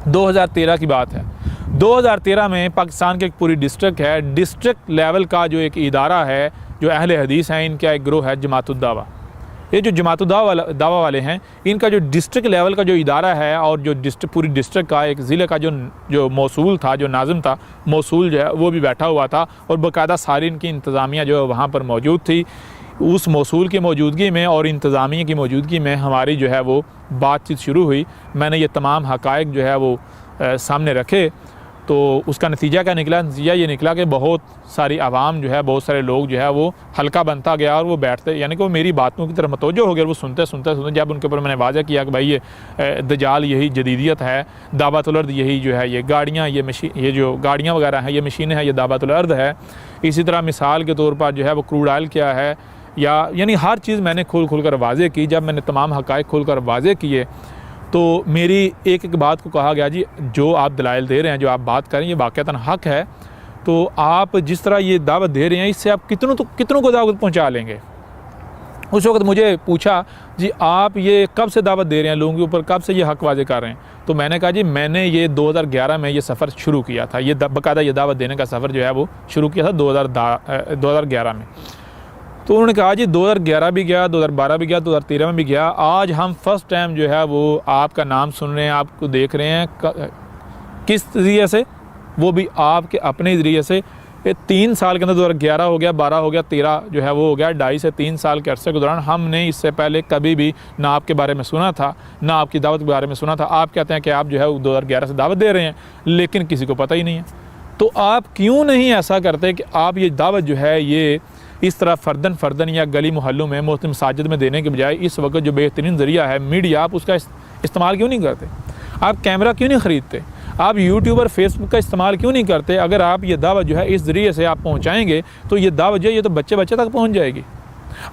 2013 की बात है। 2013 में पाकिस्तान की एक पूरी डिस्ट्रिक्ट है, डिस्ट्रिक्ट लेवल का जो एक इदारा है, जो अहले हदीस हैं, इनका एक ग्रोह है जमातुद्दावा। ये जो जमातुद्दावा वाले हैं, इनका जो डिस्ट्रिक्ट लेवल का जो इदारा है और जो पूरी डिस्ट्रिक्ट का एक ज़िले का जो मौसूल था, जो नाज़िम था, मौसूल जो है वो भी बैठा हुआ था और बाकायदा सारी इनकी इंतज़ामिया जो है वहाँ पर मौजूद थी। उस मौसूल की मौजूदगी में और इंतज़ामिया की मौजूदगी में हमारी जो है वो बातचीत शुरू हुई। मैंने ये तमाम हक़ाइक़ जो है वो सामने रखे, तो उसका नतीजा क्या निकला? नतीजा ये निकला कि बहुत सारी आवाम जो है, बहुत सारे लोग जो है वो हल्का बनता गया और वो बैठते, यानी कि वो मेरी बातों की तरफ मतवज्जो हो गए। वो सुनते जब उनके ऊपर मैंने वाज़ह किया कि भाई ये दजाल यही जदीदियत है, दावतुल अर्द यही जो है, ये गाड़ियाँ, ये जो गाड़ियाँ वगैरह हैं, ये मशीनें हैं, ये दावतुल अर्द है। इसी तरह मिसाल के तौर पर जो है वो क्रूड ऑयल क्या है, यानी हर चीज़ मैंने खोल कर वाज़ह की। जब मैंने तमाम हक़ाइक़ खोल कर वाज़ह किए तो मेरी एक बात को कहा गया, जी जो आप दलाइल दे रहे हैं, जो आप बात करें, ये वाक़तन हक़ है, तो आप जिस तरह ये दावत दे रहे हैं इससे आप कितनों को दावत पहुंचा लेंगे। उस वक्त मुझे पूछा, जी आप ये कब से दावत दे रहे हैं लोगों के ऊपर, कब से ये हक़ वाज़े कर रहे हैं? तो मैंने कहा, जी मैंने ये 2011 में ये सफ़र शुरू किया था, ये बाकायदा ये दावत देने का सफ़र जो है वो शुरू किया था 2011 में। तो उन्होंने कहा, जी 2011 भी गया, 2012 भी गया, 2013 में भी गया, आज हम फर्स्ट टाइम जो है वो आपका नाम सुन रहे हैं, आपको देख रहे हैं। किस ज़रिए से? वो भी आपके अपने ज़रिए से। 3 साल के अंदर 2011 हो गया, 12 हो गया, 13 जो है वो हो गया। 2.5 से 3 साल के अरसे के दौरान हमने इससे पहले कभी भी ना आपके बारे में सुना था, ना आपकी दावत के बारे में सुना था। आप कहते हैं कि आप जो है 2011 से दावत दे रहे हैं, लेकिन किसी को पता ही नहीं है। तो आप क्यों नहीं ऐसा करते कि आप ये दावत जो है ये इस तरह फ़र्दन या गली मोहल्लों में, मुस्लिम मसाजिद में देने के बजाय इस वक्त जो बेहतरीन ज़रिया है मीडिया, आप उसका इस्तेमाल क्यों नहीं करते? आप कैमरा क्यों नहीं ख़रीदते? आप यूट्यूब और फेसबुक का इस्तेमाल क्यों नहीं करते? अगर आप ये दावत जो है इस ज़रिए से आप पहुँचाएँगे तो ये दावत जो है ये तो बच्चे तक पहुँच जाएगी।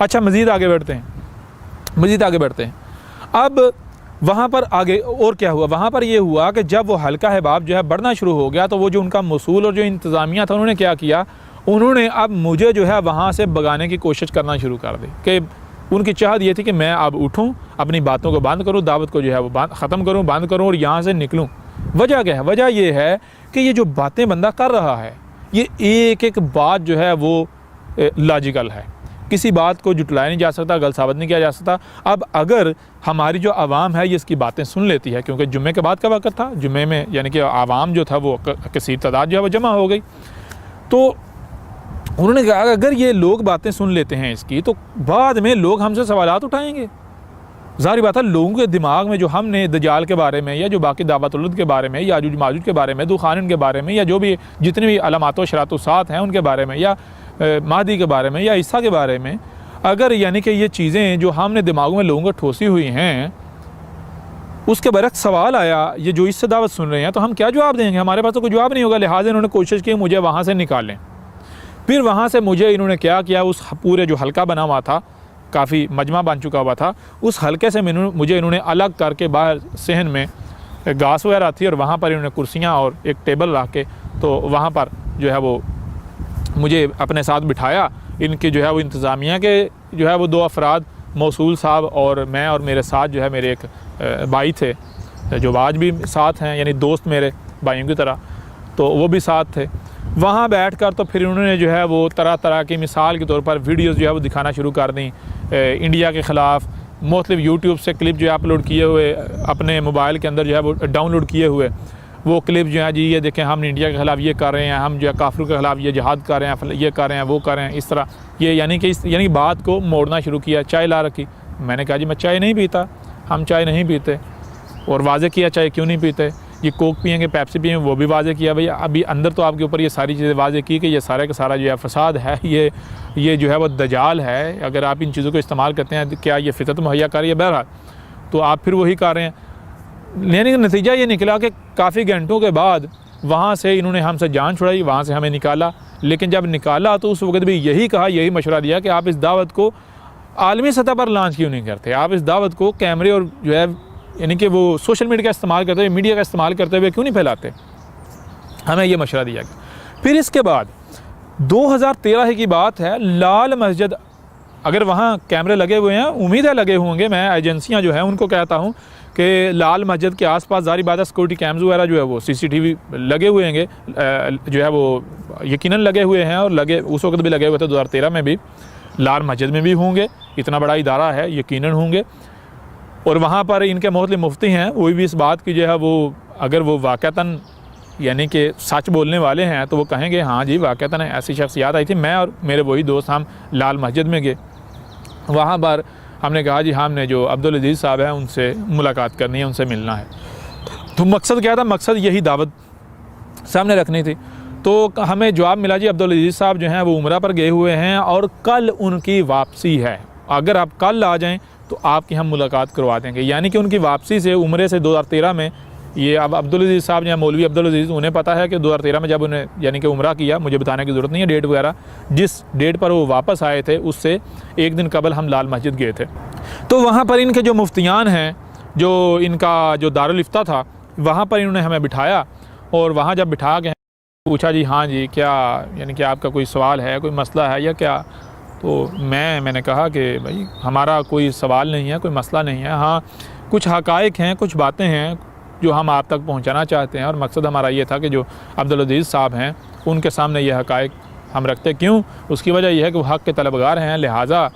अच्छा, मज़ीद आगे बढ़ते हैं। अब वहाँ पर आगे और क्या हुआ? वहाँ पर ये हुआ कि जब वो हल्का हिबाब जो है बढ़ना शुरू हो गया, तो वो जो उनका मसूल और जो इंतज़ामिया था, उन्होंने क्या किया, उन्होंने अब मुझे जो है वहाँ से भगाने की कोशिश करना शुरू कर दी। कि उनकी चाहत ये थी कि मैं अब उठूँ, अपनी बातों को बंद करूँ, दावत को जो है वो ख़त्म करूँ, बंद करूँ और यहाँ से निकलूँ। वजह क्या है? वजह ये है कि ये जो बातें बंदा कर रहा है, ये एक बात जो है वो लॉजिकल है, किसी बात को जुटलाया नहीं जा सकता, गलत साबित नहीं किया जा सकता। अब अगर हमारी जो आवाम है ये इसकी बातें सुन लेती है, क्योंकि जुम्मे के बाद का वक्त था, जुम्मे में यानी कि आवाम जो था वो कसीर तादाद जो है वो जमा हो गई, तो उन्होंने कहा अगर ये लोग बातें सुन लेते हैं इसकी, तो बाद में लोग हमसे सवालात उठाएंगे। ज़ाहिर बात है, लोगों के दिमाग में जो हमने दजाल के बारे में या जो बाकी दावतुल अर्द के बारे में या याजूज माजूज के बारे में, दुखानिन के बारे में, या जो भी जितने भी अलामात व शरात हैं उनके बारे में, या महदी के बारे में या ईसा के बारे में, अगर यानी कि ये चीज़ें जो हमने दिमागों में लोगों को ठोसी हुई हैं, उसके बरक्स सवाल आया, ये जो इससे दावत सुन रहे हैं, तो हम क्या जवाब देंगे? हमारे पास तो कोई जवाब नहीं होगा। लिहाजा इन्होंने कोशिश की मुझे वहाँ से निकालें। फिर वहाँ से मुझे इन्होंने क्या किया, उस पूरे जो हल्का बना हुआ था, काफ़ी मजमा बन चुका हुआ था, उस हल्के से मुझे इन्होंने अलग करके बाहर सहन में घास वगैरह थी और वहाँ पर इन्होंने कुर्सियाँ और एक टेबल रख के, तो वहाँ पर जो है वो मुझे अपने साथ बिठाया। इनके जो है वो इंतज़ामिया के जो है वो 2 अफराद, मौसूल साहब और मैं, और मेरे साथ जो है मेरे एक भाई थे जो आज भी साथ हैं, यानी दोस्त मेरे भाइयों की तरह, तो वो भी साथ थे। वहाँ बैठकर तो फिर उन्होंने जो है वो तरह तरह की, मिसाल के तौर पर वीडियोज़ जो है वो दिखाना शुरू कर दी इंडिया के ख़िलाफ़। मुख्तलिफ यूट्यूब से क्लिप जो है अपलोड किए हुए, अपने मोबाइल के अंदर जो है वो डाउनलोड किए हुए वो क्लिप जो है, जी ये देखें हम इंडिया के ख़िलाफ़ ये कर रहे हैं, हम जो है काफिरों के ख़िलाफ़ ये जिहाद कर रहे हैं, ये कर रहे हैं, वो कर रहे हैं, इस तरह ये यानी बात को मोड़ना शुरू किया। चाय ला रखी, मैंने कहा जी मैं चाय नहीं पीता, हम चाय नहीं पीते, और वाज़े किया चाय क्यों नहीं पीते, ये कोक पियेंगे, पेप्सी पियेंगे, वो भी वाज़े किया। भैया अभी अंदर तो आपके ऊपर ये सारी चीज़ें वाज़े की कि ये सारा का सारा जो है फसाद है, ये जो है वो दजाल है। अगर आप इन चीज़ों को इस्तेमाल करते हैं तो क्या ये फितरत मुहैया कर रही है? बहरहाल तो आप फिर वही कर रहे हैं। लेने का नतीजा ये निकला कि काफ़ी घंटों के बाद वहाँ से इन्होंने हमसे जान छुड़ाई, वहाँ से हमें निकाला। लेकिन जब निकाला तो उस वक्त भी यही कहा, यही मशवरा दिया कि आप इस दावत को आलमी सतह पर लॉन्च क्यों नहीं करते, आप इस दावत को कैमरे और जो है यानी कि वो सोशल मीडिया का इस्तेमाल करते हुए, मीडिया का इस्तेमाल करते हुए क्यों नहीं फैलाते। हमें ये मशवरा दिया गया। फिर इसके बाद 2013 की बात है, लाल मस्जिद, अगर वहाँ कैमरे लगे हुए हैं, उम्मीद है लगे होंगे, मैं एजेंसियाँ जो हैं उनको कहता हूँ कि लाल मस्जिद के आसपास ज़ाहिर बात है सिक्योरिटी कैम्स वगैरह जो है वो CCTV लगे हुए हैं, जो है वो यकीनन लगे हुए हैं, और लगे उस वक्त भी लगे हुए थे 2013 में भी, लाल मस्जिद में भी होंगे, इतना बड़ा इदारा है यकीनन होंगे। और वहाँ पर इनके मोहतलिफ मुफ्ती हैं, वो भी इस बात की जो है वो अगर वो वाक़तन यानी कि सच बोलने वाले हैं तो वो कहेंगे हाँ जी वाक़तन ऐसी शख्सियत आई थी। मैं और मेरे वही दोस्त हम लाल मस्जिद में गए, वहाँ पर हमने कहा जी हमने जो अब्दुल अजीज़ साहब हैं उनसे मुलाकात करनी है, उनसे मिलना है। तो मकसद क्या था, मकसद यही दावत सामने रखनी थी। तो हमें जवाब मिला जी अब्दुल अजीज़ साहब जो हैं वो उम्रा पर गए हुए हैं और कल उनकी वापसी है, अगर आप कल आ जाएँ तो आपकी हम मुलाकात करवा देंगे। यानी कि उनकी वापसी से उम्रे से 2013 में, ये अब अब्दुल अजीज़ साहब या मौलवी अब्दुल अजीज़, उन्हें पता है कि 2013 में जब उन्हें यानी कि उम्रा किया, मुझे बताने की ज़रूरत नहीं है डेट वगैरह, जिस डेट पर वो वापस आए थे उससे एक दिन कबल हम लाल मस्जिद गए थे। तो वहाँ पर इनके जो मुफ्तियान हैं, जो इनका जो दारुल इफ्ता था, वहाँ पर इन्होंने हमें बिठाया और वहाँ जब बिठा के पूछा जी हाँ जी क्या यानी कि आपका कोई सवाल है, कोई मसला है या क्या। तो मैंने कहा कि भाई हमारा कोई सवाल नहीं है, कोई मसला नहीं है, हाँ कुछ हक़ाइक़ हैं, कुछ बातें हैं जो हम आप तक पहुंचाना चाहते हैं। और मकसद हमारा ये था कि जो अब्दुल अजीज़ साहब हैं उनके सामने ये हक़ाइक़ हम रखते, क्यों, उसकी वजह यह है कि वो हक़ के तलबगार हैं, लिहाजा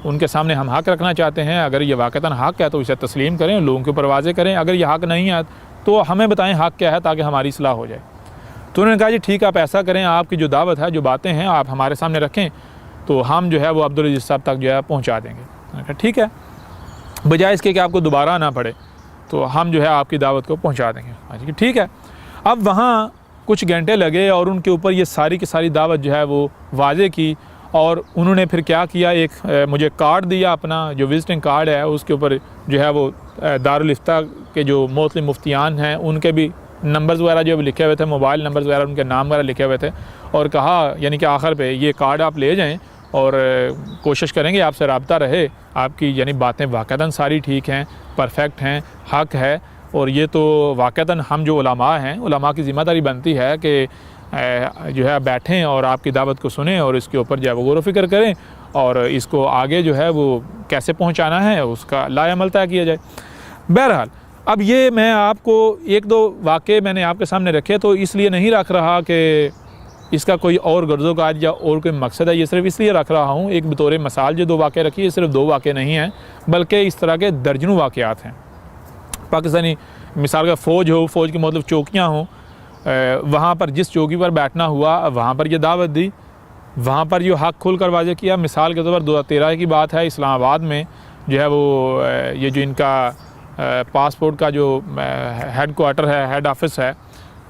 उनके सामने हम हक़ रखना चाहते हैं। अगर ये वाक़तन हक़ है तो इसे तस्लीम करें, लोगों के ऊपर वाज़े करें, अगर ये हक़ नहीं है तो हमें बताएं हक़ क्या है ताकि हमारी इस्लाह हो जाए। तो उन्होंने कहा जी ठीक है आप ऐसा करें, आपकी जो दावत है, जो बातें हैं आप हमारे सामने रखें तो हम जो है वो अब्दुल अजीज़ साहब तक जो है पहुँचा देंगे। मैंने कहा ठीक है, बजाय इसके कि आपको दोबारा आना पड़े तो हम जो है आपकी दावत को पहुंचा देंगे। हाँ जी ठीक है। अब वहाँ कुछ घंटे लगे और उनके ऊपर ये सारी की सारी दावत जो है वो वाज़े की, और उन्होंने फिर क्या किया, एक मुझे कार्ड दिया, अपना जो विज़िटिंग कार्ड है उसके ऊपर जो है वो दारुल इफ्ता के जो मोहतलिफ मुफ्तियान हैं उनके भी नंबर्स वगैरह जो लिखे हुए थे, मोबाइल नंबर्स वगैरह उनके नाम वगैरह लिखे हुए थे, और कहा यानी कि आखिर पे ये कार्ड आप ले जाएं और कोशिश करेंगे आपसे रब्ता रहे, आपकी यानी बातें वाक़तन सारी ठीक हैं, परफेक्ट हैं, हक़ है। और ये तो वाक़तन हम जो उलमा हैं, उलमा की ज़िम्मेदारी बनती है कि जो है बैठें और आपकी दावत को सुनें और इसके ऊपर जो है वो गौर व फ़िक्र करें और इसको आगे जो है वो कैसे पहुँचाना है उसका लाएअमल तय किया जाए। बहरहाल अब ये मैं आपको एक दो वाक़े मैंने आपके सामने रखे, तो इसलिए नहीं रख रहा कि इसका कोई और गर्ज़ो काज या और कोई मकसद है, ये सिर्फ इसलिए रख रहा हूँ एक बतौर मिसाल जो दो वाक़े रखी है, सिर्फ दो वाक़े नहीं हैं बल्कि इस तरह के दर्जनों वाक़यात हैं। पाकिस्तानी मिसाल का फ़ौज हो, फ़ौज की मतलब चौकियाँ हों, वहाँ पर जिस चौकी पर बैठना हुआ वहाँ पर यह दावत दी, वहाँ पर ये हक़ खोल कर वाज़े किया। मिसाल के तौर पर 2013 की बात है, इस्लामाबाद में जो है वो ये जो इनका पासपोर्ट का जो हेड क्वार्टर है, हेड ऑफिस है,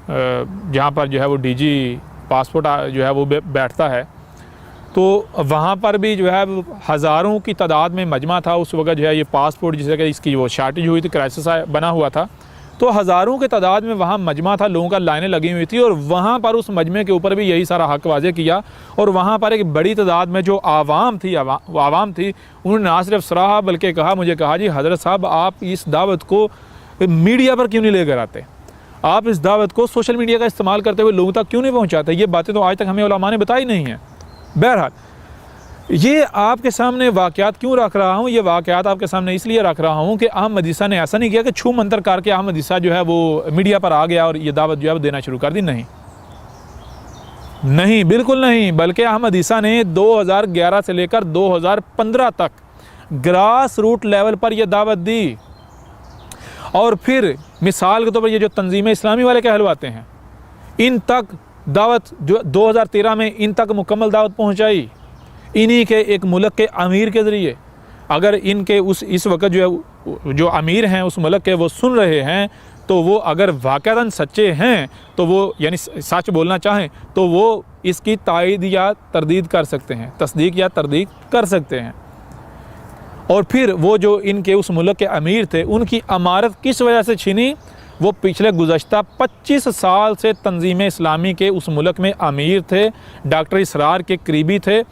जहाँ पर जो है वो DG पासपोर्ट जो है वो बैठता है, तो वहाँ पर भी जो है हज़ारों की तादाद में मजमा था उस वक्त। जो है ये पासपोर्ट जिसे कि इसकी वो शार्टेज हुई थी, क्राइसिस बना हुआ था, तो हज़ारों के तादाद में वहाँ मजमा था, लोगों का लाइनें लगी हुई थी और वहाँ पर उस मजमे के ऊपर भी यही सारा हक़ वाज़े किया। और वहाँ पर एक बड़ी तादाद में जो आवाम थी उन्होंने ना सिर्फ सराहा बल्कि कहा, मुझे कहा जी हज़रत साहब आप इस दावत को मीडिया पर क्यों नहीं लेकर आते, आप इस दावत को सोशल मीडिया का इस्तेमाल करते हुए लोगों तक क्यों नहीं पहुँचाते। ये बातें तो आज तक हमें उलमा ने बताई नहीं हैं। बहरहाल ये आपके सामने वाक़यात क्यों रख रहा हूँ, ये वाक़यात आपके सामने इसलिए रख रहा हूँ कि अहमद ईसा ने ऐसा नहीं किया कि छू मंतर करके अहमद ईसा जो है वो मीडिया पर आ गया और ये दावत जो है वो देना शुरू कर दी। नहीं, बिल्कुल नहीं, बल्कि अहमद ईसा ने 2011 से लेकर 2015 तक ग्रास रूट लेवल पर यह दावत दी। और फिर मिसाल के तौर पर ये जो तंजीम इस्लामी वाले कहलवाते हैं, इन तक दावत जो 2013 में इन तक मुकम्मल दावत पहुँचाई इन्हीं के एक मुल्क के अमीर के ज़रिए। अगर इनके इस वक्त जो अमीर हैं उस मुल्क के वो सुन रहे हैं तो वो अगर वाक़तन सच्चे हैं तो वो यानी सच बोलना चाहें तो वो इसकी तायद या तरदीद कर सकते हैं, तस्दीक या तरदीद कर सकते हैं। और फिर वो जो इनके उस मुल्क के अमीर थे उनकी अमारत किस वजह से छीनी, वो पिछले गुज़श्ता 25 साल से तंजीम इस्लामी के उस मुल्क में अमीर थे, डॉक्टर इसरार के करीबी थे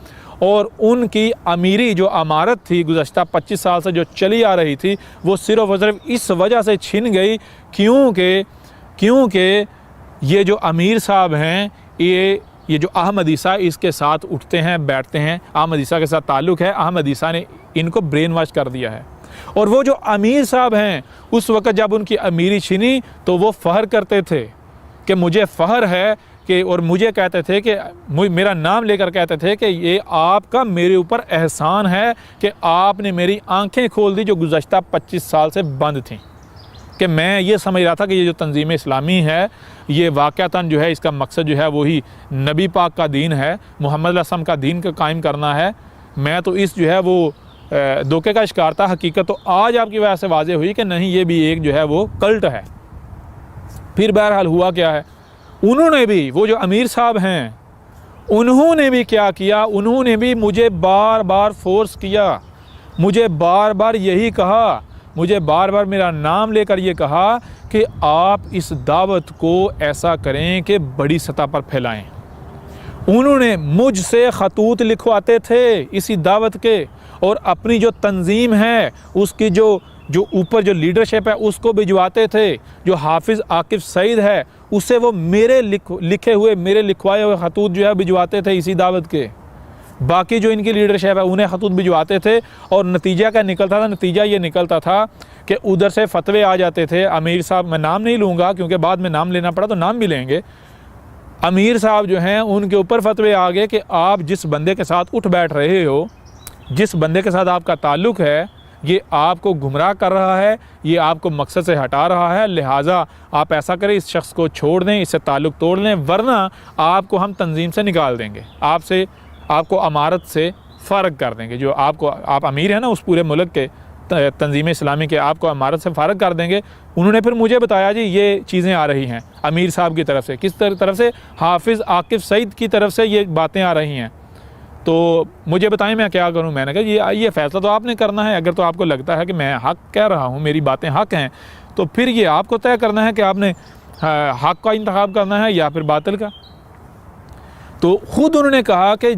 और उनकी अमीरी जो अमारत थी गुज़श्ता 25 साल से जो चली आ रही थी वो सिर्फ़ और सिर्फ इस वजह से छिन गई क्योंकि ये जो अमीर साहब हैं ये ये जो अहमद ईसा इसके साथ उठते हैं बैठते हैं, अहमद ईसा के साथ ताल्लुक़ है, अहमद ईसा ने इनको ब्रेन वॉश कर दिया है। और वो जो अमीर साहब हैं उस वक़्त जब उनकी अमीरी छिनी तो वो फ़ख्र करते थे कि मुझे फ़ख्र है कि, और मुझे कहते थे कि मेरा नाम लेकर कहते थे कि ये आपका मेरे ऊपर एहसान है कि आपने मेरी आंखें खोल दी जो गुज़श्ता 25 साल से बंद थीं, कि मैं ये समझ रहा था कि ये जो तंजीम इस्लामी है ये वाक़तन जो है इसका मकसद जो है वही नबी पाक का दीन है, मोहम्मद असम का दीन का कायम करना है। मैं तो इस जो है वो धोखे का शिकार था। हकीकत तो आज आपकी वजह से वाज़े हुई कि नहीं, ये भी एक जो है वो कल्ट है। फिर बहरहाल हुआ क्या है, उन्होंने भी, वो जो अमीर साहब हैं उन्होंने भी क्या किया, उन्होंने भी मुझे बार बार फोर्स किया, मुझे बार बार यही कहा, मुझे बार बार मेरा नाम लेकर ये कहा कि आप इस दावत को ऐसा करें कि बड़ी सतह पर फैलाएं। उन्होंने मुझसे खतूत लिखवाते थे इसी दावत के, और अपनी जो तंजीम है उसकी जो ऊपर जो लीडरशिप है उसको भिजवाते थे। जो हाफिज़ आकिफ सईद है उसे वो मेरे लिखे हुए, मेरे लिखवाए हुए खतूत जो है भिजवाते थे इसी दावत के। बाकी जो इनकी लीडरशिप है उन्हें खतूत भिजवाते थे, और नतीजा क्या निकलता था, नतीजा ये निकलता था कि उधर से फतवे आ जाते थे। अमीर साहब, मैं नाम नहीं लूँगा क्योंकि बाद में नाम लेना पड़ा तो नाम भी लेंगे, अमीर साहब जो हैं उनके ऊपर फतवे आ गए कि आप जिस बंदे के साथ उठ बैठ रहे हो, जिस बंदे के साथ आपका ताल्लुक़ है, ये आपको गुमराह कर रहा है, ये आपको मकसद से हटा रहा है, लिहाजा आप ऐसा करें, इस शख्स को छोड़ दें, इससे ताल्लुक़ तोड़ लें, वरना आपको हम तंजीम से निकाल देंगे, आपको अमारत से फ़ारग कर देंगे। जो आप अमीर हैं ना उस पूरे मुल्क के तंजीम इस्लामी के, आपको अमारत से फ़ारग कर देंगे। उन्होंने फिर मुझे बताया जी ये चीज़ें आ रही हैं अमीर साहब की तरफ से। किस तरफ से? हाफिज़ आकिफ सईद की तरफ से ये बातें आ रही हैं। तो मुझे बताएं मैं क्या करूं। मैंने कहा ये फ़ैसला तो आपने करना है। अगर तो आपको लगता है कि मैं हक़ कह रहा हूं, मेरी बातें हक़ हैं, तो फिर ये आपको तय करना है कि आपने हक़ का इंतखाब करना है या फिर बातिल का। तो ख़ुद उन्होंने कहा कि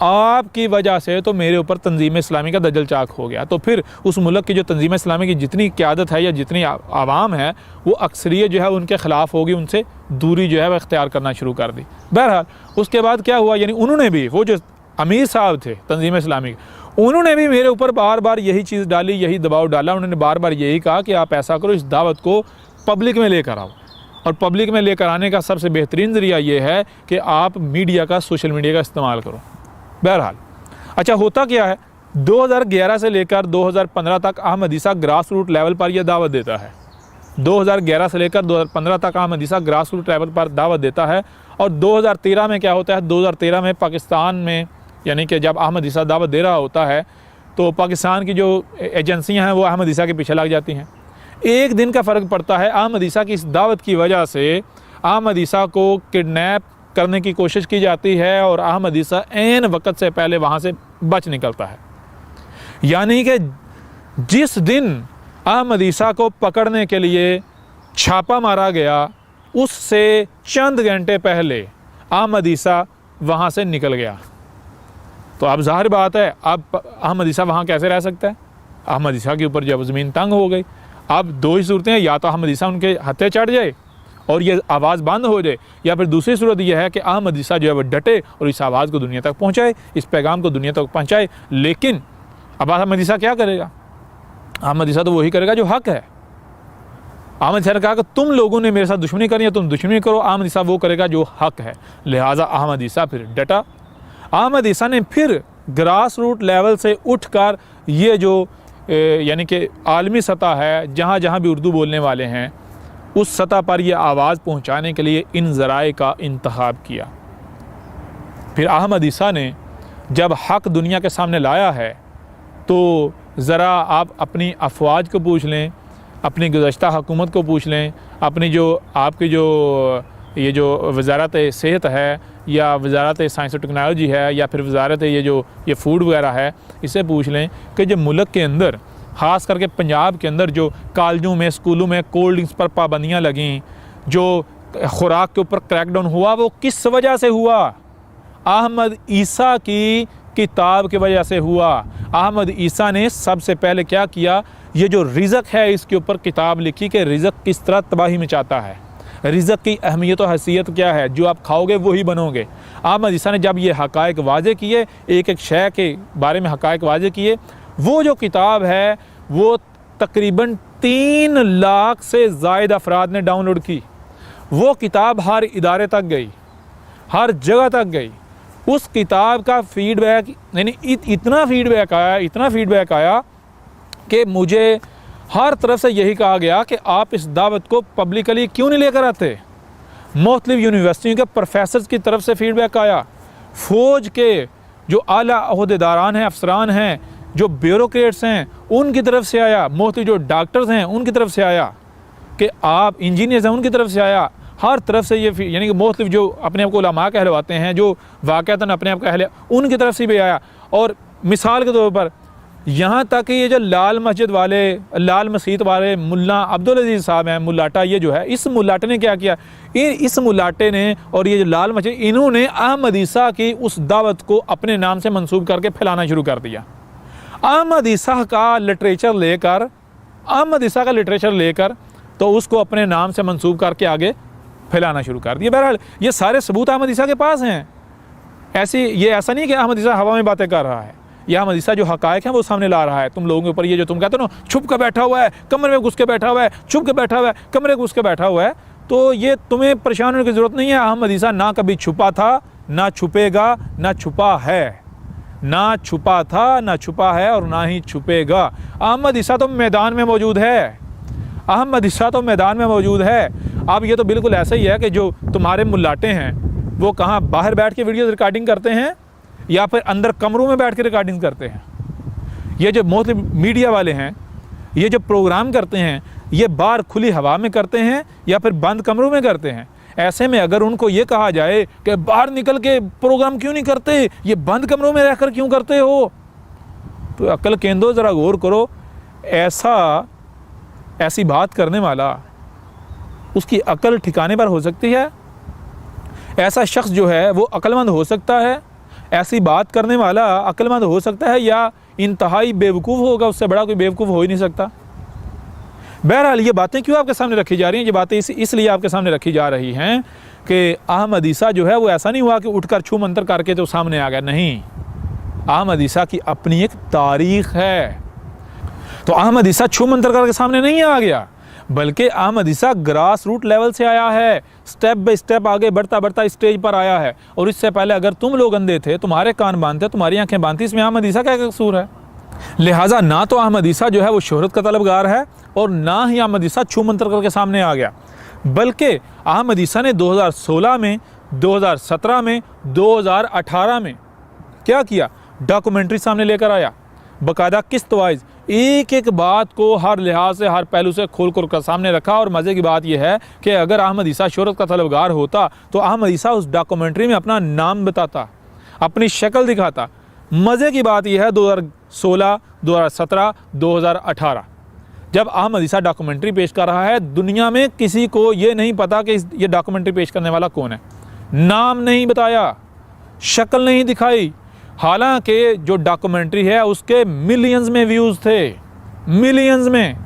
आपकी वजह से तो मेरे ऊपर तंजीम इस्लामी का दजल चाक हो गया। तो फिर उस मुल्क की जो तंजीम इस्लामी की जितनी क़यादत है या जितनी आवाम है वो अक्सरियत जो है उनके ख़िलाफ़ होगी, उनसे दूरी जो है वह इख्तियार करना शुरू कर दी। बहरहाल उसके बाद क्या हुआ, यानी उन्होंने भी, वो जो अमीर साहब थे तंजीम इस्लामी, उन्होंने भी मेरे ऊपर बार बार यही चीज़ डाली, यही दबाव डाला। उन्होंने बार बार यही कहा कि आप ऐसा करो, इस दावत को पब्लिक में लेकर आओ। और पब्लिक में लेकर आने का सबसे बेहतरीन ज़रिया ये है कि आप मीडिया का, सोशल मीडिया का इस्तेमाल करो। बहरहाल अच्छा होता क्या है, 2011 से लेकर 2015 तक अहमद ईसा ग्रास रूट लेवल पर यह दावत देता है। 2011 से लेकर 2015 तक अहमद ईसा ग्रास रूट लेवल पर दावत देता है। और 2013 में क्या होता है, 2013 में पाकिस्तान में, यानी कि जब अहमद ईसा दावत दे रहा होता है तो पाकिस्तान की जो एजेंसियां हैं वो अहमद ईसा के पीछे लग जाती हैं। एक दिन का फ़र्क पड़ता है, अहमद ईसा की इस दावत की वजह से अहमद ईसा को किडनैप करने की कोशिश की जाती है और अहमद ईसा ऐन वक़्त से पहले वहाँ से बच निकलता है। यानी कि जिस दिन अहमद ईसा को पकड़ने के लिए छापा मारा गया उससे चंद घंटे पहले अहमद ईसा वहाँ से निकल गया। तो अब ज़ाहिर बात है, अब अहमद ईसा वहाँ कैसे रह सकता है। अहमद ईसा के ऊपर जब ज़मीन तंग हो गई, अब दो ही सूरतें हैं, या तो अहमद ईसा उनके हत्थे चढ़ जाए और ये आवाज़ बंद हो जाए, या फिर दूसरी सूरत यह है कि अहमद ईसा जो है वो डटे और इस आवाज़ को दुनिया तक पहुँचाए, इस पैगाम को दुनिया तक पहुँचाए। लेकिन अब अहमद ईसा क्या करेगा? अहमद ईसा तो वही करेगा जो हक़ है। अहमद ईसा ने कहा कि तुम लोगों ने मेरे साथ दुश्मनी करनी है, तुम दुश्मनी करो। अहमद ईसा वो करेगा जो हक़ है। लिहाजा अहमद ईसा फिर डटा। अहमद ईसा ने फिर ग्रास रूट लेवल से उठकर ये जो यानी कि आलमी सतह है, जहाँ जहाँ भी उर्दू बोलने वाले हैं, उस सतह पर यह आवाज़ पहुँचाने के लिए इन ज़राए का इंतखाब किया। फिर अहमद ईसा ने जब हक़ दुनिया के सामने लाया है तो ज़रा आप अपनी अफवाज को पूछ लें, अपनी गुज़श्ता हुकूमत को पूछ लें, अपनी जो आपकी जो ये जो वज़ारत सेहत है या वज़ारत साइंस और टेक्नोलॉजी है या फिर वज़ारत ये फूड वगैरह है, इससे पूछ लें कि जो मुल्क के अंदर, ख़ास करके पंजाब के अंदर जो कॉलेजों में, स्कूलों में कोल्ड ड्रिंक्स पर पाबंदियाँ लगीं, जो खुराक के ऊपर क्रैकडाउन हुआ, वो किस वजह से हुआ? अहमद ईसा की किताब की वजह से हुआ। अहमद ईसा ने सबसे पहले क्या किया, ये जो रिज़्क़ है इसके ऊपर किताब लिखी कि रिज़्क़ किस तरह तबाही मचाता है। रिज़्क़ की अहमियत और हैसियत क्या है, जो आप खाओगे वही बनोगे। अहमद ईसा ने जब ये हक़ाइक़ वाज़े किए, एक एक शय के बारे में हक़ाइक़ वाज़े किए, वो जो किताब है वो तकरीबन 3 लाख से ज़ायद अफराद ने डाउनलोड की। वो किताब हर इदारे तक गई, हर जगह तक गई। उस किताब का फ़ीडबैक यानी इतना फ़ीडबैक आया कि मुझे हर तरफ से यही कहा गया कि आप इस दावत को पब्लिकली क्यों नहीं लेकर आते। मुख्तलिफ यूनिवर्सिटियों के प्रोफेसर्स की तरफ से फ़ीडबैक आया, फ़ौज के जो आला अहदेदारान हैं, अफसरान हैं, जो ब्यूरोक्रेट्स हैं, उनकी तरफ से आया, मुख्तलिफ जो डॉक्टर्स हैं उनकी तरफ से आया, कि आप इंजीनियर्स हैं उनकी तरफ से आया। हर तरफ से ये यानी कि मुख्तलिफ जो अपने आप को उलमा कहलवाते हैं, जो वाक़अतन अपने आप को अहले, उनकी तरफ से भी आया। और मिसाल के तौर पर यहाँ तक कि ये जो लाल मस्जिद वाले मुल्ला अब्दुल अजीज़ साहब हैं, मुल्लाटा, ये जो है, इस मुल्लाटे ने क्या किया, इस मुल्लाटे ने और ये जो लाल मस्जिद, इन्होंने अहमद ईसा की उस दावत को अपने नाम से मंसूब करके फैलाना शुरू कर दिया। अहमद ईसा का लिटरेचर लेकर तो उसको अपने नाम से मंसूब करके आगे फैलाना शुरू कर दिया। बहरहाल ये सारे सबूत अहमद ईसा के पास हैं। ऐसा नहीं कि अहमद ईसा हवा में बातें कर रहा है, ये अहमद ईसा जो हक़ाइक़ हैं वो सामने ला रहा है। तुम लोगों के ऊपर ये जो तुम कहते हो ना, छुप कर बैठा हुआ है, कमरे में घुस के बैठा हुआ है, छुप के बैठा हुआ है, कमरे में घुस के बैठा हुआ है, तो ये तुम्हें परेशान होने की ज़रूरत नहीं है। अहमद ईसा ना कभी छुपा था, ना छुपेगा, ना छुपा है, ना छुपा था, ना छुपा है और ना ही छुपेगा। अहमद ईसा तो मैदान में मौजूद है, अहमद ईसा तो मैदान में मौजूद है। अब ये तो बिल्कुल ऐसा ही है कि जो तुम्हारे मुल्लाटे हैं वो कहाँ बाहर बैठ के वीडियो रिकॉर्डिंग करते हैं या फिर अंदर कमरों में बैठ के रिकॉर्डिंग करते हैं। ये जो मोस्टली मीडिया वाले हैं, ये जो प्रोग्राम करते हैं, ये बाहर खुली हवा में करते हैं या फिर बंद कमरों में करते हैं। ऐसे में अगर उनको ये कहा जाए कि बाहर निकल के प्रोग्राम क्यों नहीं करते, ये बंद कमरों में रहकर क्यों करते हो, तो अक्ल केंद्रो ज़रा गौर करो। ऐसी बात करने वाला, उसकी अकल ठिकाने पर हो सकती है? ऐसा शख्स जो है वो अक्लमंद हो सकता है? ऐसी बात करने वाला अक्लमंद हो सकता है या इंतहाई बेवकूफ़ होगा? उससे बड़ा कोई बेवकूफ़ हो ही नहीं सकता। बहरहाल ये बातें क्यों आपके सामने रखी जा रही हैं? ये बातें इसलिए आपके सामने रखी जा रही हैं कि अहमद ईसा जो है वो ऐसा नहीं हुआ कि उठकर छू मंतर करके तो सामने आ गया। नहीं, अहमद ईसा की अपनी एक तारीख़ है। तो अहमद ईसा छू मंतर करके सामने नहीं आ गया, बल्कि अहमद ईसा ग्रास रूट लेवल से आया है, स्टेप बाय स्टेप आगे बढ़ता बढ़ता स्टेज पर आया है। और इससे पहले अगर तुम लोग अंधे थे, तुम्हारे कान बांधते, तुम्हारी आंखें बांधती, इसमें अहमद ईसा क्या कसूर है? लिहाजा ना तो अहमद ईसा जो है वो शोहरत का तलबगार है और ना ही अहमद ईसा छू मंतर करके सामने आ गया, बल्कि अहमद ईसा ने 2016 में, 2017 में, 2018 में क्या किया? डॉक्यूमेंट्री सामने लेकर आया, बाकायदा किस्त वाइज एक एक बात को हर लिहाज से, हर पहलू से खोल कर सामने रखा। और मज़े की बात यह है कि अगर अहमद ईसा शोहरत का तलबगार होता तो अहमद ईसा उस डॉक्यूमेंट्री में अपना नाम बताता, अपनी शक्ल दिखाता। मज़े की बात यह है 2016, 2017, 2018 जब अहमद ईसा डॉक्यूमेंट्री पेश कर रहा है, दुनिया में किसी को ये नहीं पता कि ये डॉक्यूमेंट्री पेश करने वाला कौन है। नाम नहीं बताया, शक्ल नहीं दिखाई, हालांकि जो डॉक्यूमेंट्री है उसके मिलियंस में व्यूज़ थे, मिलियंस में,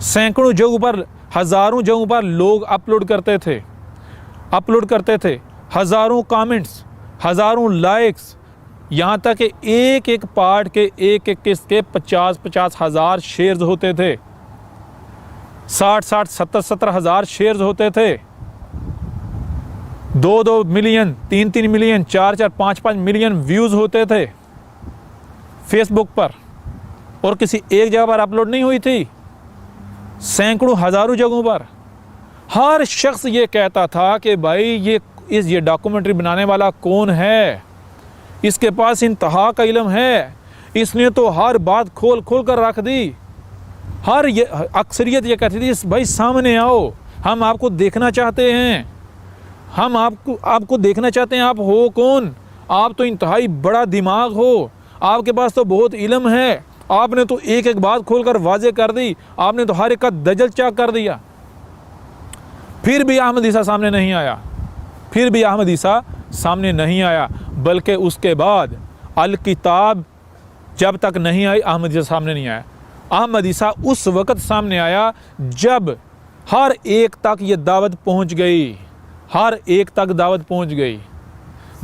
सैकड़ों जगहों पर, हज़ारों जगहों पर लोग अपलोड करते थे, हज़ारों कमेंट्स, हज़ारों लाइक्स, यहाँ तक कि एक एक पार्ट के एक एक किस्त के 50-50 हज़ार शेयर्स होते थे, 60-60, 70-70 हज़ार शेयर्स होते थे, 2-2 मिलियन, 3-3 मिलियन, 4-4, 5-5 मिलियन व्यूज़ होते थे फेसबुक पर। और किसी एक जगह पर अपलोड नहीं हुई थी, सैकड़ों हज़ारों जगहों पर। हर शख्स ये कहता था कि भाई ये डॉक्यूमेंट्री बनाने वाला कौन है, इसके पास इंतहा का इल्म है, इसने तो हर बात खोल कर रख दी। अक्सरियत ये कहती थी भाई सामने आओ, हम आपको देखना चाहते हैं, हम आपको देखना चाहते हैं, आप हो कौन, आप तो इंतहाई बड़ा दिमाग हो, आपके पास तो बहुत इल्म है, आपने तो एक एक बात खोलकर वाजे कर दी, आपने तो हर एक का दजल चाक कर दिया। फिर भी अहमद ईसा सामने नहीं आया, बल्कि उसके बाद अल किताब जब तक नहीं आई, अहमद ईसा सामने नहीं आया। अहमद ईसा उस वक़्त सामने आया जब हर एक तक ये दावत पहुंच गई, हर एक तक दावत पहुंच गई।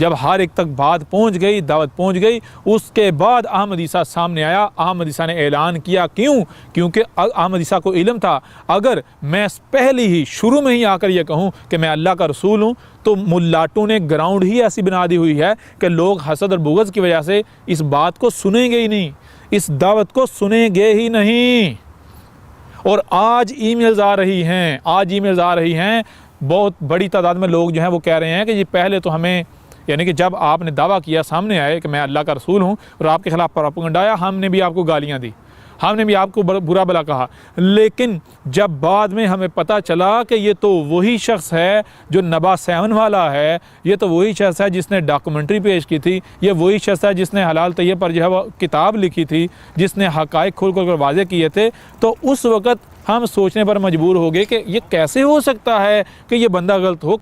जब हर एक तक बात पहुंच गई, दावत पहुंच गई, उसके बाद अहमद ईसा सामने आया। अहमद ईसा ने ऐलान किया, क्यों? क्योंकि अहमद ईसा को इल्म था, अगर मैं पहले ही शुरू में ही आकर यह कहूं कि मैं अल्लाह का रसूल हूं, तो मुल्लाटों ने ग्राउंड ही ऐसी बना दी हुई है कि लोग हसद और बुग़्ज़ की वजह से इस बात को सुनेंगे ही नहीं, इस दावत को सुनेंगे ही नहीं। और आज ईमेल्स आ रही हैं, आज ईमेल्स आ रही हैं, बहुत बड़ी तादाद में लोग जो हैं वो कह रहे हैं कि ये पहले तो हमें, यानी कि जब आपने दावा किया, सामने आए कि मैं अल्लाह का रसूल हूँ और आपके खिलाफ प्रोपेगेंडा आया, हमने भी आपको गालियाँ दी, हमने भी आपको बुरा भला कहा। लेकिन जब बाद में हमें पता चला कि ये तो वही शख्स है जो नबा 7 वाला है, ये तो वही शख्स है जिसने डॉक्यूमेंट्री पेश की थी, ये वही शख्स है जिसने हलाल तैयब पर जो है वो किताब लिखी थी, जिसने हक़ाइक़ खोल कर वाज़े किए थे, तो उस वक़्त हम सोचने पर मजबूर हो गए कि ये कैसे हो सकता है कि ये बंदा गलत हो।